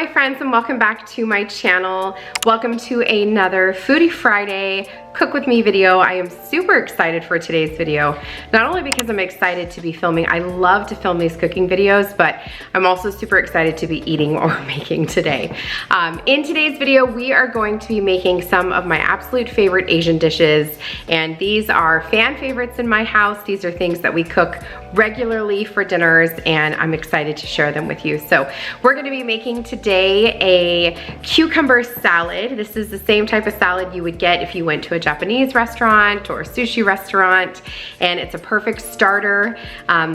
my friends, and welcome back to my channel. Welcome to another Foodie Friday cook with me video. I am super excited for today's video, not only because I'm excited to be filming. I love to film these cooking videos, but I'm also super excited to be eating what we're making today. In today's video, we are going to be making some of my absolute favorite Asian dishes, and these are fan favorites in my house. These are things that we cook regularly for dinners, and I'm excited to share them with you. So we're gonna be making today a cucumber salad. This is the same type of salad you would get if you went to a Japanese restaurant or a sushi restaurant, and it's a perfect starter.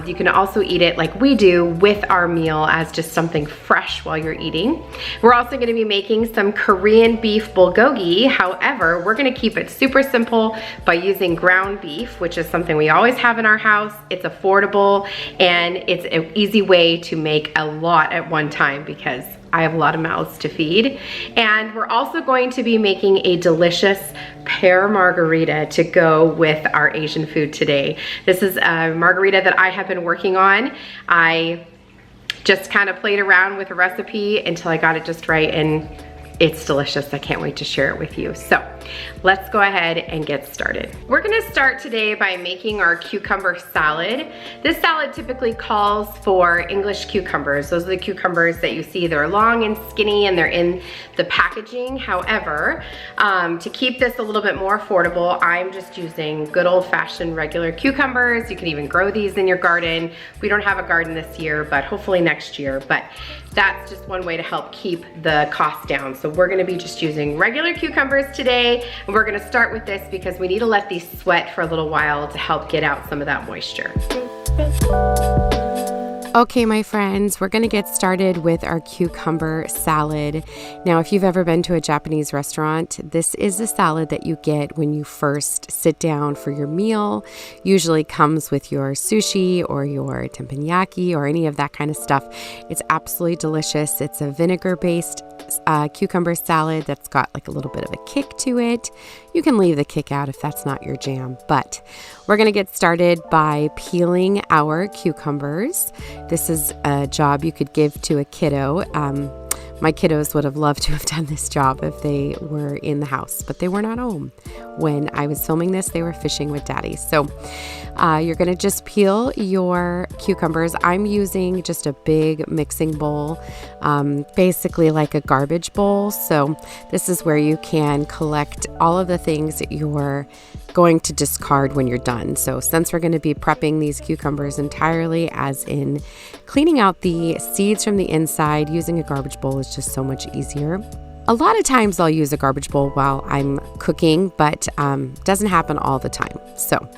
You can also eat it like we do with our meal as just something fresh while you're eating. We're also gonna be making some Korean beef bulgogi. However, we're gonna keep it super simple by using ground beef, which is something we always have in our house. It's affordable, and it's an easy way to make a lot at one time because I have a lot of mouths to feed. And we're also going to be making a delicious pear margarita to go with our Asian food today. This is a margarita that I have been working on. I just kind of played around with a recipe until I got it just right, and it's delicious. I can't wait to share it with you. So let's go ahead and get started. We're gonna start today by making our cucumber salad. This salad typically calls for English cucumbers. Those are the cucumbers that you see. They're long and skinny, and they're in the packaging. However, to keep this a little bit more affordable, I'm just using good old-fashioned regular cucumbers. You can even grow these in your garden. We don't have a garden this year, but hopefully next year. But that's just one way to help keep the cost down. So we're gonna be just using regular cucumbers today, and we're gonna start with this because we need to let these sweat for a little while to help get out some of that moisture. Okay, my friends, we're gonna get started with our cucumber salad. Now, if you've ever been to a Japanese restaurant, this is the salad that you get when you first sit down for your meal. Usually comes with your sushi or your teppanyaki or any of that kind of stuff. It's absolutely delicious. It's a vinegar-based cucumber salad that's got like a little bit of a kick to it. You can leave the kick out if that's not your jam, but we're gonna get started by peeling our cucumbers. This is a job you could give to a kiddo. My kiddos would have loved to have done this job if they were in the house, but they were not home. When I was filming this, they were fishing with daddy. So you're gonna just peel your cucumbers. I'm using just a big mixing bowl, basically like a garbage bowl. So this is where you can collect all of the things that you're going to discard when you're done. So since we're going to be prepping these cucumbers entirely, as in cleaning out the seeds from the inside, using a garbage bowl is just so much easier. A lot of times I'll use a garbage bowl while I'm cooking, but doesn't happen all the time. So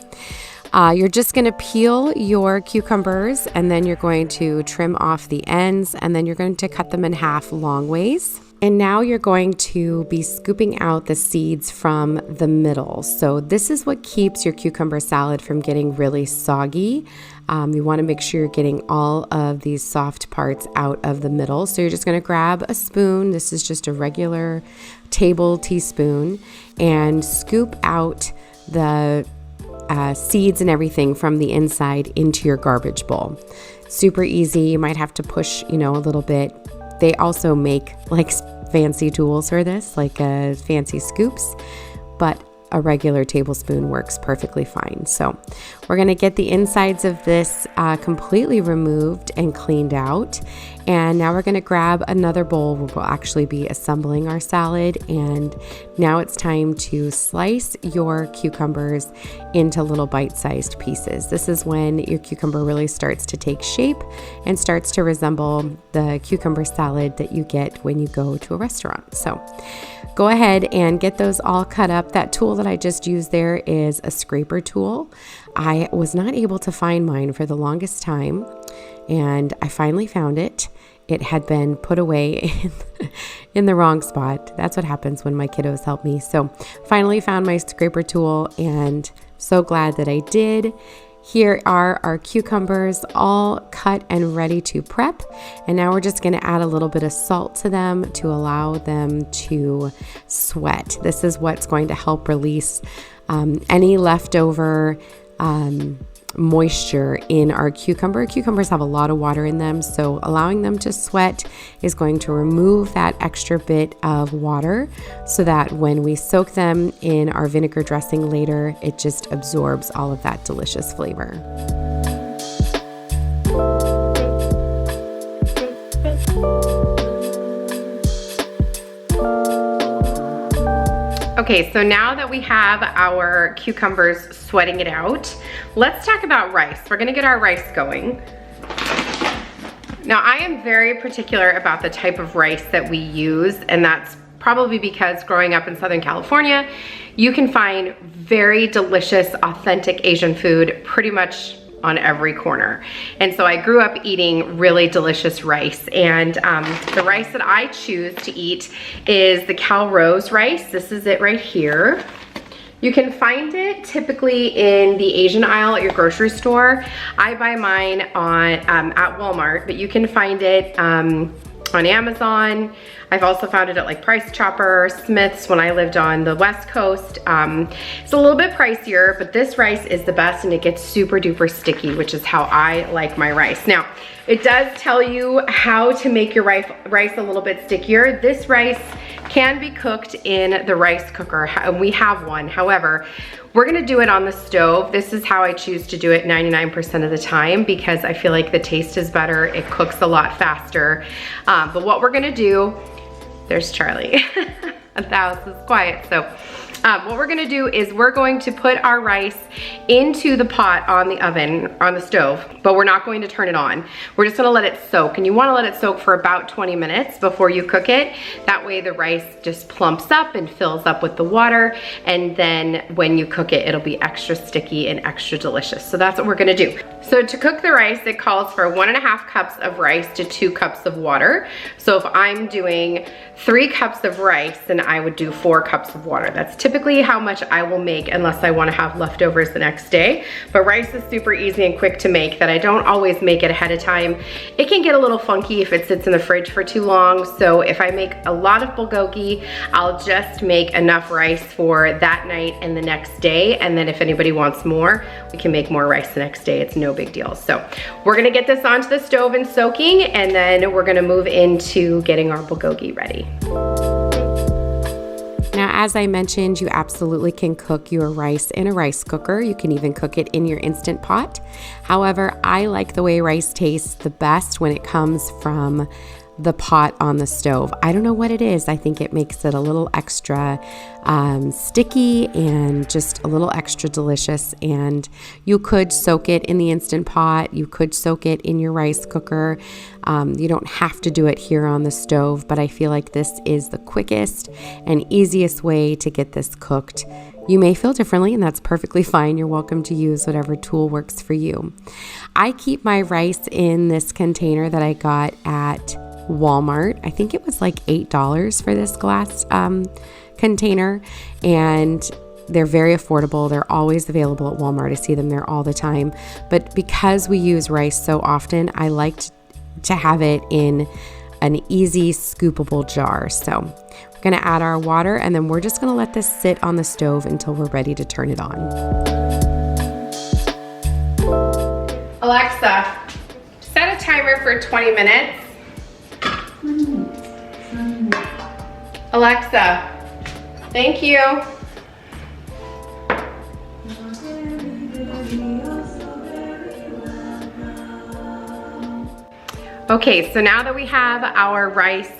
you're just going to peel your cucumbers, and then you're going to trim off the ends, and then you're going to cut them in half long ways. And now you're going to be scooping out the seeds from the middle. So this is what keeps your cucumber salad from getting really soggy. You want to make sure you're getting all of these soft parts out of the middle. So you're just going to grab a spoon. This is just a regular table teaspoon, and scoop out the seeds and everything from the inside into your garbage bowl. Super easy. You might have to push, a little bit. They also make like fancy tools for this, like fancy scoops, but a regular tablespoon works perfectly fine. So we're gonna get the insides of this completely removed and cleaned out. And now we're gonna grab another bowl where we'll actually be assembling our salad. And now it's time to slice your cucumbers into little bite-sized pieces. This is when your cucumber really starts to take shape and starts to resemble the cucumber salad that you get when you go to a restaurant. So go ahead and get those all cut up. That tool that I just used there is a scraper tool. I was not able to find mine for the longest time, and I finally found it. It had been put away in the wrong spot. That's what happens when my kiddos help me. So finally found my scraper tool, and so glad that I did. Here are our cucumbers all cut and ready to prep. And now we're just going to add a little bit of salt to them to allow them to sweat. This is what's going to help release any leftover moisture in our cucumber. Cucumbers have a lot of water in them, so allowing them to sweat is going to remove that extra bit of water so that when we soak them in our vinegar dressing later, it just absorbs all of that delicious flavor. Okay, so now that we have our cucumbers sweating it out, let's talk about rice. We're gonna get our rice going. Now, I am very particular about the type of rice that we use, and that's probably because growing up in Southern California, you can find very delicious, authentic Asian food pretty much on every corner. And so I grew up eating really delicious rice, and the rice that I choose to eat is the Cal Rose rice. This is it right here. You can find it typically in the Asian aisle at your grocery store. I buy mine on at Walmart, but you can find it on Amazon. I've also found it at like Price Chopper, Smith's when I lived on the West Coast. It's a little bit pricier, but this rice is the best and it gets super duper sticky, which is how I like my rice. Now, it does tell you how to make your rice a little bit stickier. This rice can be cooked in the rice cooker, and we have one. However, we're gonna do it on the stove. This is how I choose to do it 99% of the time because I feel like the taste is better. It cooks a lot faster. But what we're gonna do, there's Charlie. The house is quiet, so what we're gonna do is we're going to put our rice into the pot on the oven, on the stove, but we're not going to turn it on. We're just gonna let it soak, and you wanna let it soak for about 20 minutes before you cook it. That way the rice just plumps up and fills up with the water, and then when you cook it, it'll be extra sticky and extra delicious. So that's what we're gonna do. So to cook the rice, it calls for 1.5 cups of rice to 2 cups of water. So if I'm doing 3 cups of rice, then I would do 4 cups of water. That's typically how much I will make unless I want to have leftovers the next day. But rice is super easy and quick to make that I don't always make it ahead of time. It can get a little funky if it sits in the fridge for too long. So if I make a lot of bulgogi, I'll just make enough rice for that night and the next day. And then if anybody wants more, we can make more rice the next day. It's no big deal. So we're gonna get this onto the stove and soaking, and then we're gonna move into getting our bulgogi ready. Now, as I mentioned, you absolutely can cook your rice in a rice cooker. You can even cook it in your Instant Pot. However, I like the way rice tastes the best when it comes from the pot on the stove. I don't know what it is. I think it makes it a little extra sticky and just a little extra delicious. And you could soak it in the Instant Pot. You could soak it in your rice cooker. You don't have to do it here on the stove, but I feel like this is the quickest and easiest way to get this cooked. You may feel differently, and that's perfectly fine. You're welcome to use whatever tool works for you. I keep my rice in this container that I got at Walmart. I think it was like $8 for this glass container, and they're very affordable. They're always available at Walmart. I see them there all the time. But because we use rice so often, I like to have it in an easy scoopable jar. So we're gonna add our water, and then we're just gonna let this sit on the stove until we're ready to turn it on. Alexa, set a timer for 20 minutes. Alexa, thank you. Okay, so now that we have our rice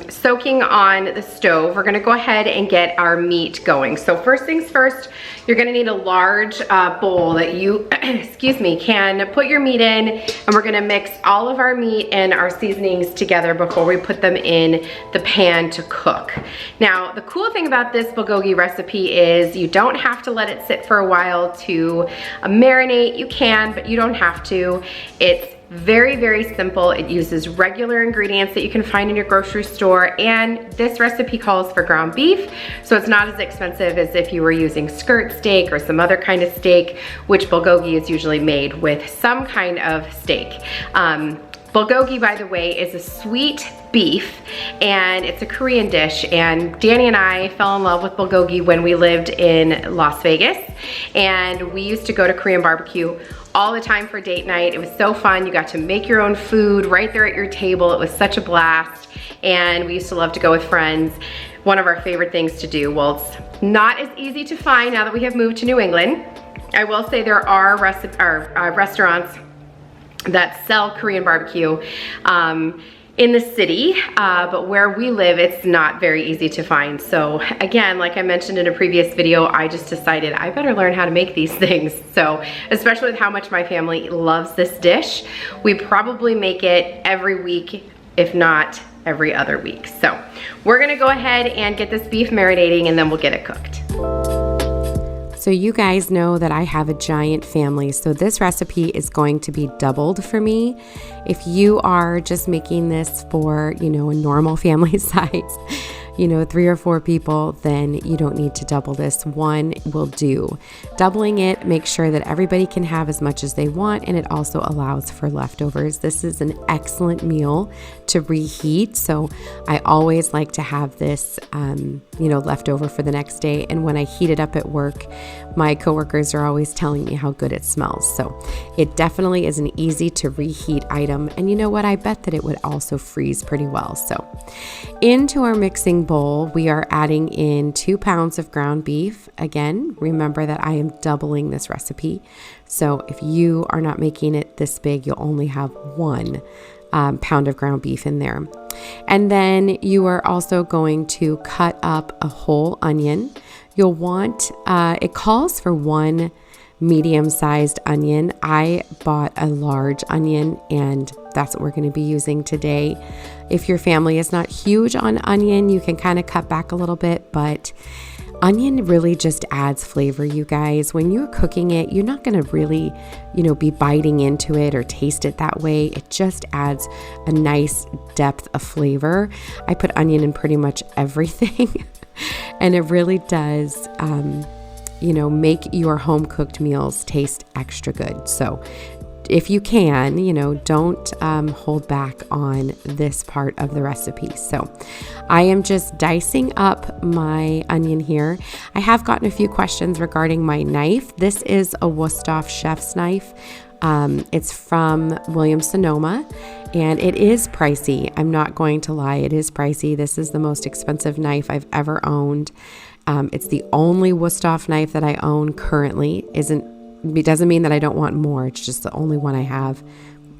soaking on the stove, we're gonna go ahead and get our meat going. So first things first, you're gonna need a large bowl that you, excuse me, can put your meat in, and we're gonna mix all of our meat and our seasonings together before we put them in the pan to cook. Now, the cool thing about this bulgogi recipe is you don't have to let it sit for a while to marinate. You can, but you don't have to. It's very, very simple. It uses regular ingredients that you can find in your grocery store, and this recipe calls for ground beef, so it's not as expensive as if you were using skirt steak or some other kind of steak, which bulgogi is usually made with some kind of steak. Bulgogi, by the way, is a sweet beef, and it's a Korean dish. And Danny and I fell in love with bulgogi when we lived in Las Vegas, and we used to go to Korean barbecue all the time for date night. It was so fun. You got to make your own food right there at your table. It was such a blast, and we used to love to go with friends. One of our favorite things to do. Well, it's not as easy to find now that we have moved to New England. I will say there are restaurants that sell Korean barbecue in the city, but where we live, it's not very easy to find. So again, like I mentioned in a previous video, I just decided I better learn how to make these things. So especially with how much my family loves this dish, we probably make it every week, if not every other week. So we're gonna go ahead and get this beef marinating, and then we'll get it cooked. So you guys know that I have a giant family, so this recipe is going to be doubled for me. If you are just making this for, a normal family size, 3 or 4 people, then you don't need to double this. One will do. Doubling it makes sure that everybody can have as much as they want, and it also allows for leftovers. This is an excellent meal to reheat, so I always like to have this, leftover for the next day. And when I heat it up at work, my coworkers are always telling me how good it smells. So it definitely is an easy to reheat item. And you know what? I bet that it would also freeze pretty well. So into our mixing bowl, we are adding in 2 pounds of ground beef. Again, remember that I am doubling this recipe. So if you are not making it this big, you'll only have 1 pound of ground beef in there. And then you are also going to cut up a whole onion. You'll want, it calls for 1 medium-sized onion. I bought a large onion, and that's what we're going to be using today. If your family is not huge on onion, you can kind of cut back a little bit, but onion really just adds flavor, you guys. When you're cooking it, you're not going to really, be biting into it or taste it that way. It just adds a nice depth of flavor. I put onion in pretty much everything, and it really does, make your home-cooked meals taste extra good. So if you can, don't hold back on this part of the recipe. So I am just dicing up my onion here. I have gotten a few questions regarding my knife. This is a Wusthof chef's knife. It's from Williams-Sonoma, and it is pricey. I'm not going to lie, it is pricey. This is the most expensive knife I've ever owned. It's the only Wusthof knife that I own currently. It doesn't mean that I don't want more. It's just the only one I have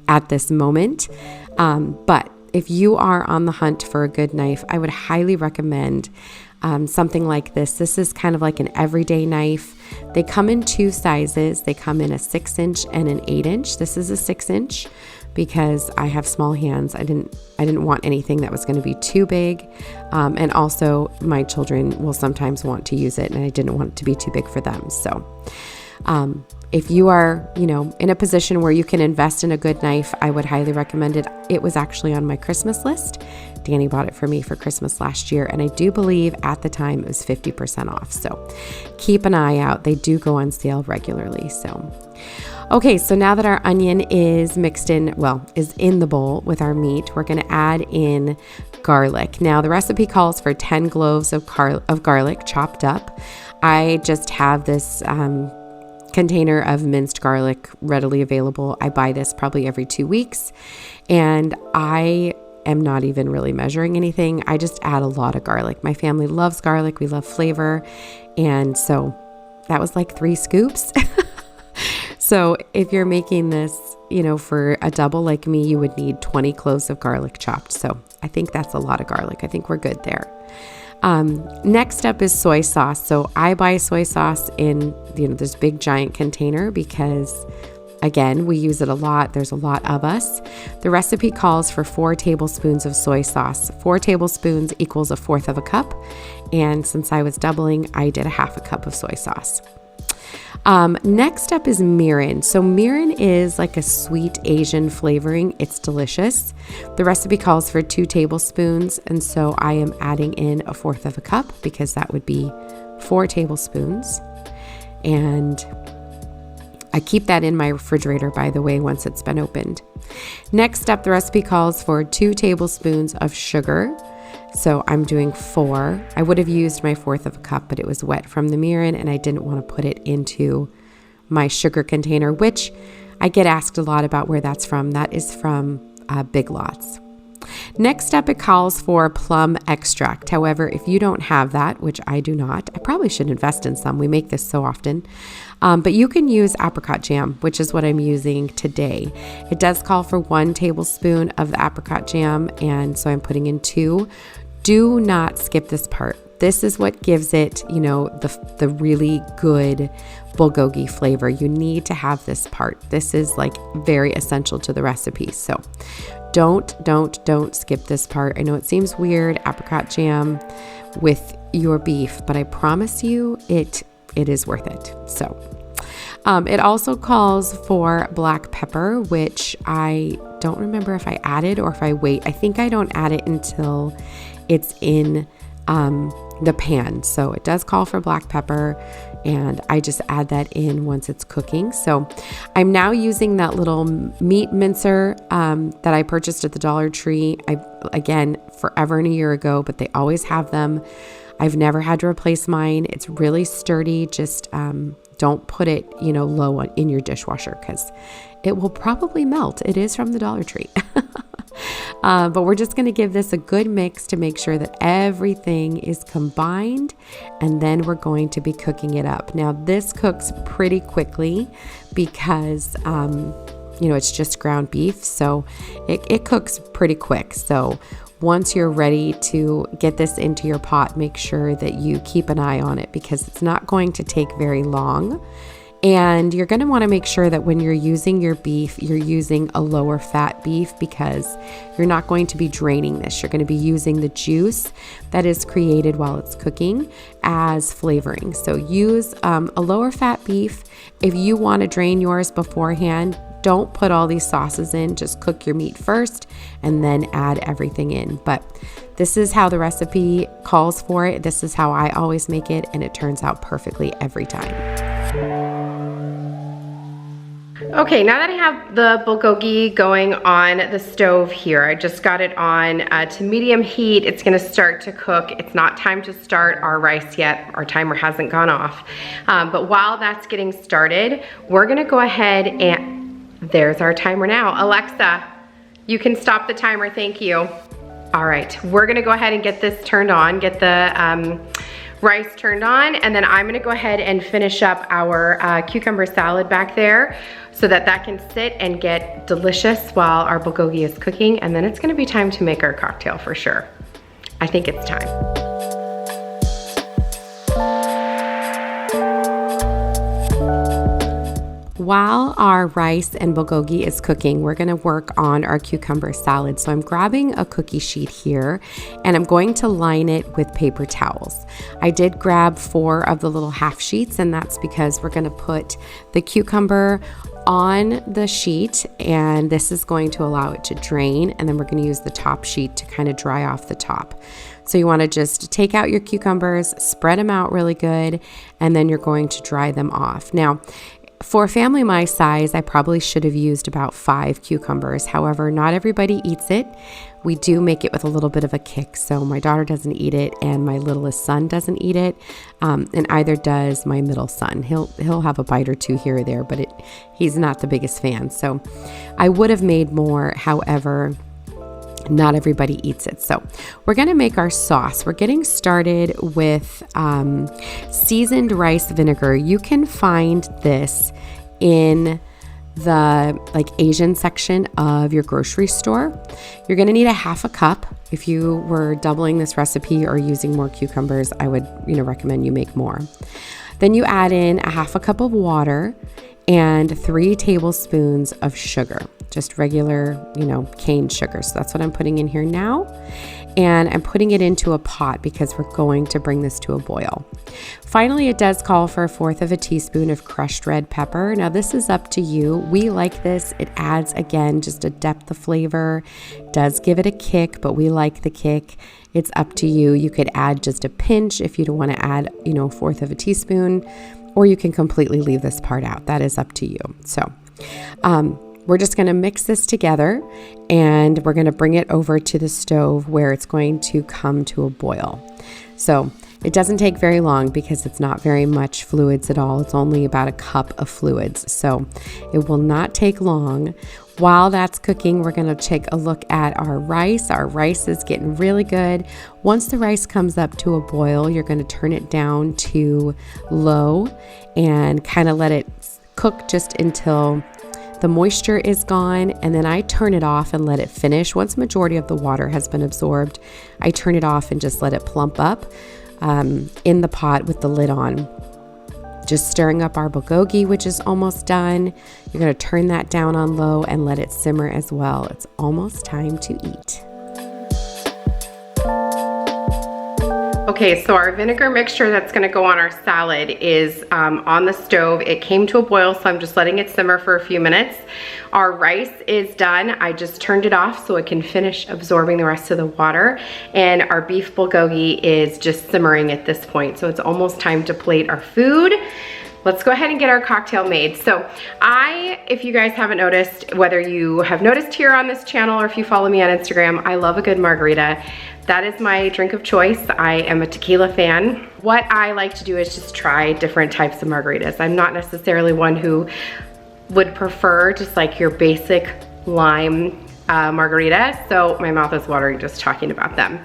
at this moment. But if you are on the hunt for a good knife, I would highly recommend something like this. This is kind of like an everyday knife. They come in 2 sizes. They come in a 6-inch and an 8-inch. This is a 6-inch because I have small hands. I didn't want anything that was going to be too big. And also my children will sometimes want to use it, and I didn't want it to be too big for them. So if you are, in a position where you can invest in a good knife, I would highly recommend it. It was actually on my Christmas list. Danny bought it for me for Christmas last year, and I do believe at the time it was 50% off. So keep an eye out. They do go on sale regularly. So, okay, so now that our onion is mixed in, is in the bowl with our meat, we're going to add in garlic. Now the recipe calls for 10 cloves of garlic chopped up. I just have this container of minced garlic readily available. I buy this probably every 2 weeks, and I am not even really measuring anything. I just add a lot of garlic. My family loves garlic. We love flavor. And so that was like 3 scoops. So if you're making this, for a double like me, you would need 20 cloves of garlic chopped. So I think that's a lot of garlic. I think we're good there. Next up is soy sauce. So I buy soy sauce in, this big giant container because, again, we use it a lot. There's a lot of us. The recipe calls for 4 tablespoons of soy sauce. 4 tablespoons equals 1/4 of a cup. And since I was doubling, I did 1/2 cup of soy sauce. Next up is mirin. So mirin is like a sweet Asian flavoring. It's delicious. The recipe calls for 2 tablespoons, and so I am adding in 1/4 of a cup because that would be 4 tablespoons. And I keep that in my refrigerator, by the way, once it's been opened. Next up, the recipe calls for 2 tablespoons of sugar. So I'm doing 4. I would have used my 1/4 of a cup, but it was wet from the mirin and I didn't want to put it into my sugar container, which I get asked a lot about where that's from. That is from Big Lots. Next up, it calls for plum extract. However, if you don't have that, which I do not, I probably should invest in some. We make this so often. But you can use apricot jam, which is what I'm using today. It does call for 1 tablespoon of the apricot jam, and so I'm putting in 2. Do not skip this part. This is what gives it, the really good bulgogi flavor. You need to have this part. This is like very essential to the recipe. So don't skip this part. I know it seems weird, apricot jam with your beef, but I promise you it is worth it. So it also calls for black pepper, which I don't remember if I added or if I wait. I think I don't add it until it's in the pan. So it does call for black pepper, and I just add that in once it's cooking. So I'm now using that little meat mincer that I purchased at the Dollar Tree. Again, forever and a year ago, but they always have them. I've never had to replace mine. It's really sturdy. Just don't put it, low in your dishwasher because it will probably melt. It is from the Dollar Tree. But we're just going to give this a good mix to make sure that everything is combined, and then we're going to be cooking it up. Now, this cooks pretty quickly because, it's just ground beef, so it cooks pretty quick. So once you're ready to get this into your pot, make sure that you keep an eye on it because it's not going to take very long. And you're going to want to make sure that when you're using your beef, you're using a lower fat beef because you're not going to be draining this. You're going to be using the juice that is created while it's cooking as flavoring. So use a lower fat beef. If you want to drain yours beforehand, don't put all these sauces in. Just cook your meat first and then add everything in. But this is how the recipe calls for it. This is how I always make it, and it turns out perfectly every time. Okay, now that I have the bulgogi going on the stove here, I just got it on to medium heat. It's gonna start to cook. It's not time to start our rice yet. Our timer hasn't gone off. But while that's getting started, we're gonna go ahead and, there's our timer now. Alexa, you can stop the timer, thank you. All right, we're gonna go ahead and get this turned on, get the rice turned on, and then I'm gonna go ahead and finish up our cucumber salad back there so that can sit and get delicious while our bulgogi is cooking, and then it's gonna be time to make our cocktail for sure. I think it's time. While our rice and bulgogi is cooking, we're gonna work on our cucumber salad. So I'm grabbing a cookie sheet here and I'm going to line it with paper towels. I did grab 4 of the little half sheets, and that's because we're gonna put the cucumber on the sheet, and this is going to allow it to drain, and then we're going to use the top sheet to kind of dry off the top. So you want to just take out your cucumbers, spread them out really good, and then you're going to dry them off. Now, for a family my size, I probably should have used about 5 cucumbers. However, not everybody eats it. We do make it with a little bit of a kick. So my daughter doesn't eat it, and my littlest son doesn't eat it, and either does my middle son. He'll have a bite or 2 here or there, but he's not the biggest fan. So I would have made more. However, not everybody eats it. So we're going to make our sauce. We're getting started with seasoned rice vinegar. You can find this in the Asian section of your grocery store. You're going to need a half a cup. If you were doubling this recipe or using more cucumbers, I would recommend you make more. Then you add in a half a cup of water and 3 tablespoons of sugar, just regular, cane sugar. So that's what I'm putting in here now. And I'm putting it into a pot because we're going to bring this to a boil. Finally, it does call for 1/4 of a teaspoon of crushed red pepper. Now this is up to you. We like this. It adds, again, just a depth of flavor. It does give it a kick, but we like the kick. It's up to you. You could add just a pinch if you don't want to add, 1/4 of a teaspoon. or you can completely leave this part out. That is up to you. So we're just going to mix this together, and we're going to bring it over to the stove where it's going to come to a boil. So it doesn't take very long because it's not very much fluids at all. It's only about a cup of fluids. So it will not take long. While that's cooking, we're going to take a look at our rice. Our rice is getting really good. Once the rice comes up to a boil, you're going to turn it down to low and kind of let it cook just until the moisture is gone, and then I turn it off and let it finish. Once the majority of the water has been absorbed, I turn it off and just let it plump up in the pot with the lid on. Just stirring up our bulgogi, which is almost done. You're going to turn that down on low and let it simmer as well. It's almost time to eat. Okay, so our vinegar mixture that's going to go on our salad is on the stove. It came to a boil, so I'm just letting it simmer for a few minutes. Our rice is done. I just turned it off so it can finish absorbing the rest of the water. And our beef bulgogi is just simmering at this point. So it's almost time to plate our food. Let's go ahead and get our cocktail made. So if you guys haven't noticed, whether you have noticed here on this channel or if you follow me on Instagram, I love a good margarita. That is my drink of choice. I am a tequila fan. What I like to do is just try different types of margaritas. I'm not necessarily one who would prefer just like your basic lime margarita, so my mouth is watering just talking about them.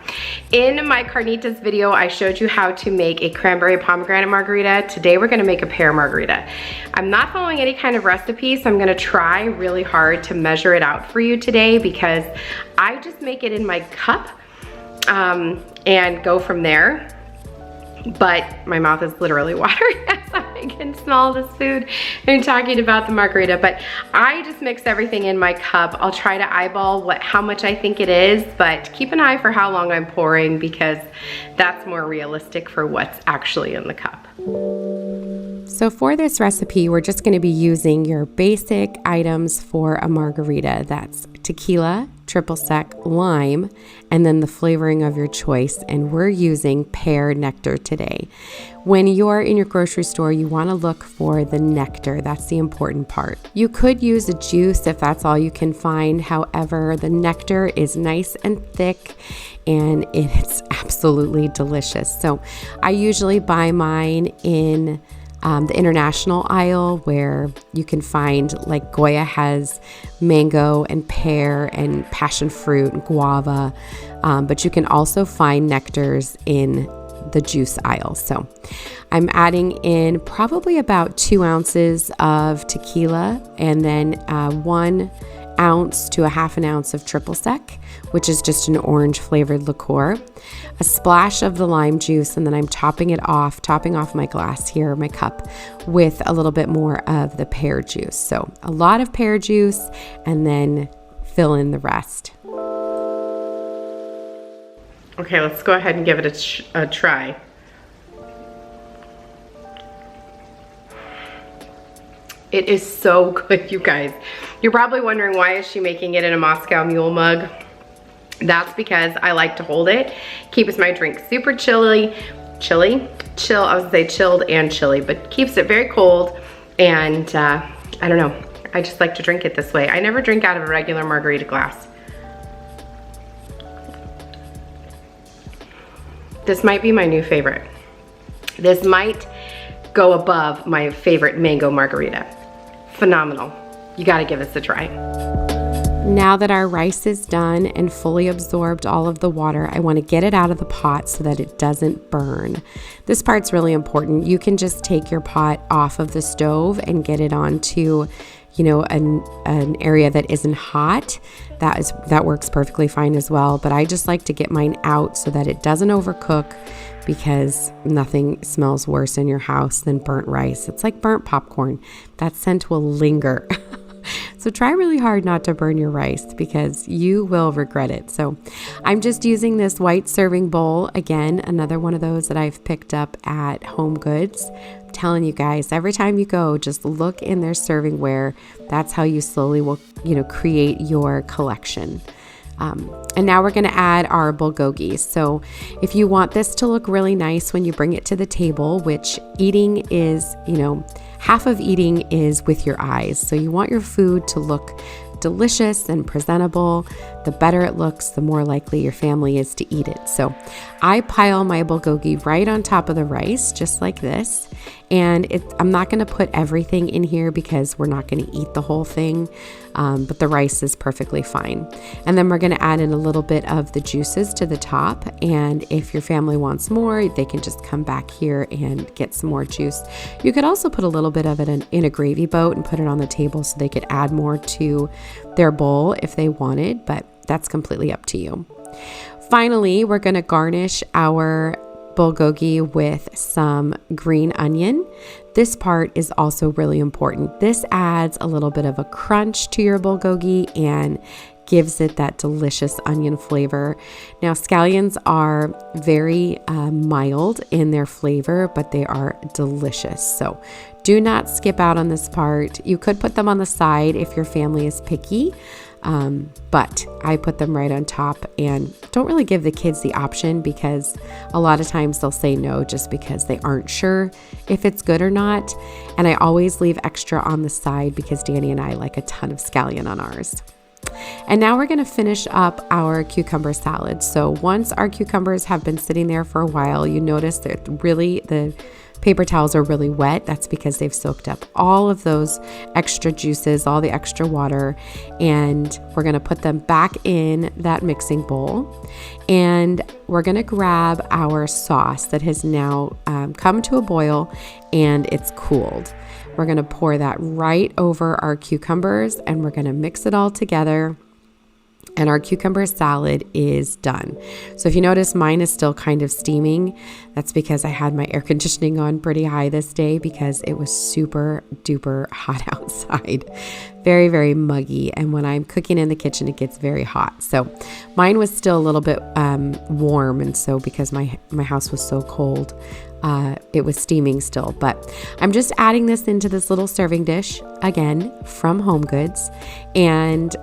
In my carnitas video, I showed you how to make a cranberry pomegranate margarita. Today we're gonna make a pear margarita. I'm not following any kind of recipe, so I'm gonna try really hard to measure it out for you today because I just make it in my cup and go from there. But my mouth is literally watering as I can smell this food and talking about the margarita. But I just mix everything in my cup. I'll try to eyeball how much I think it is, but keep an eye for how long I'm pouring because that's more realistic for what's actually in the cup. So for this recipe, we're just going to be using your basic items for a margarita. That's tequila, triple sec, lime, and then the flavoring of your choice. And we're using pear nectar today. When you're in your grocery store, you want to look for the nectar. That's the important part. You could use a juice if that's all you can find. However, the nectar is nice and thick and it's absolutely delicious. So I usually buy mine in the international aisle where you can find, like Goya has mango and pear and passion fruit and guava, but you can also find nectars in the juice aisle. So I'm adding in probably about 2 ounces of tequila and then 1 ounce to a half an ounce of triple sec, which is just an orange flavored liqueur, a splash of the lime juice, and then I'm topping off my glass here, my cup, with a little bit more of the pear juice. So a lot of pear juice and then fill in the rest. Okay, let's go ahead and give it a try. It is so good, you guys. You're probably wondering, why is she making it in a Moscow Mule mug? That's because I like to hold it. Keeps my drink super chilled, I would say chilled and chilly, but keeps it very cold. And I don't know, I just like to drink it this way. I never drink out of a regular margarita glass. This might be my new favorite. This might go above my favorite mango margarita. Phenomenal. You gotta give this a try. Now that our rice is done and fully absorbed all of the water, I want to get it out of the pot so that it doesn't burn. This part's really important. You can just take your pot off of the stove and get it onto, you know, an area that isn't hot. That works perfectly fine as well, but I just like to get mine out so that it doesn't overcook, because nothing smells worse in your house than burnt rice. It's like burnt popcorn. That scent will linger. So try really hard not to burn your rice because you will regret it. So I'm just using this white serving bowl. Again, another one of those that I've picked up at Home Goods. I'm telling you guys, every time you go, just look in their servingware. That's how you slowly will, create your collection. And now we're going to add our bulgogi. So if you want this to look really nice when you bring it to the table, which eating is, half of eating is with your eyes. So you want your food to look delicious and presentable. The better it looks, the more likely your family is to eat it. So I pile my bulgogi right on top of the rice, just like this. And I'm not going to put everything in here because we're not going to eat the whole thing, but the rice is perfectly fine. And then we're going to add in a little bit of the juices to the top. And if your family wants more, they can just come back here and get some more juice. You could also put a little bit of it in a gravy boat and put it on the table so they could add more to their bowl if they wanted, but that's completely up to you. Finally, we're going to garnish our bulgogi with some green onion. This part is also really important. This adds a little bit of a crunch to your bulgogi and gives it that delicious onion flavor. Now, scallions are very mild in their flavor, but they are delicious. So do not skip out on this part. You could put them on the side if your family is picky, but I put them right on top and don't really give the kids the option because a lot of times they'll say no just because they aren't sure if it's good or not. And I always leave extra on the side because Danny and I like a ton of scallion on ours. And now we're going to finish up our cucumber salad. So once our cucumbers have been sitting there for a while, you notice that really the paper towels are really wet. That's because they've soaked up all of those extra juices, all the extra water, and we're going to put them back in that mixing bowl. And we're going to grab our sauce that has now come to a boil and it's cooled. We're going to pour that right over our cucumbers and we're going to mix it all together. And our cucumber salad is done. So if you notice, mine is still kind of steaming. That's because I had my air conditioning on pretty high this day because it was super duper hot outside. Very, very muggy. And when I'm cooking in the kitchen, it gets very hot. So mine was still a little bit warm. And so because my house was so cold, it was steaming still, but I'm just adding this into this little serving dish, again, from Home Goods, and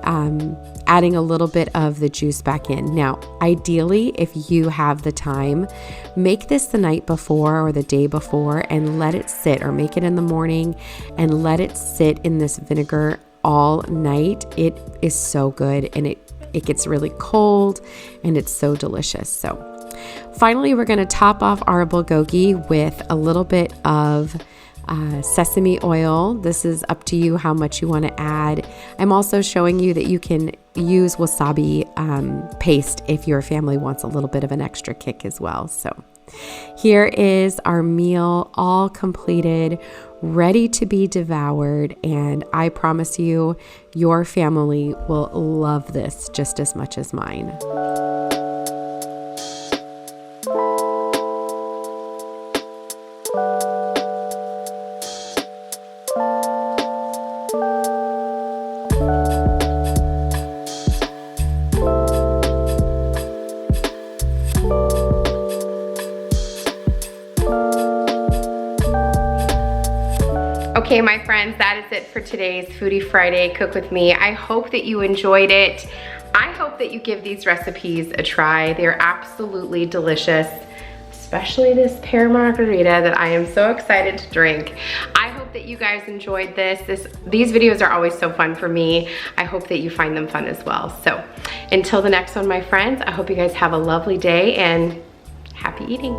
adding a little bit of the juice back in. Now, ideally, if you have the time, make this the night before or the day before and let it sit, or make it in the morning and let it sit in this vinegar all night. It is so good, and it gets really cold and it's so delicious. So finally, we're going to top off our bulgogi with a little bit of sesame oil. This is up to you how much you want to add. I'm also showing you that you can use wasabi paste if your family wants a little bit of an extra kick as well. So here is our meal all completed, ready to be devoured, and I promise you, your family will love this just as much as mine. Okay, my friends, that is it for today's Foodie Friday Cook With Me. I hope that you enjoyed it. I hope that you give these recipes a try. They're absolutely delicious, especially this Pear Margarita that I am so excited to drink. I hope that you guys enjoyed this. These videos are always so fun for me. I hope that you find them fun as well. So until the next one, my friends, I hope you guys have a lovely day and happy eating.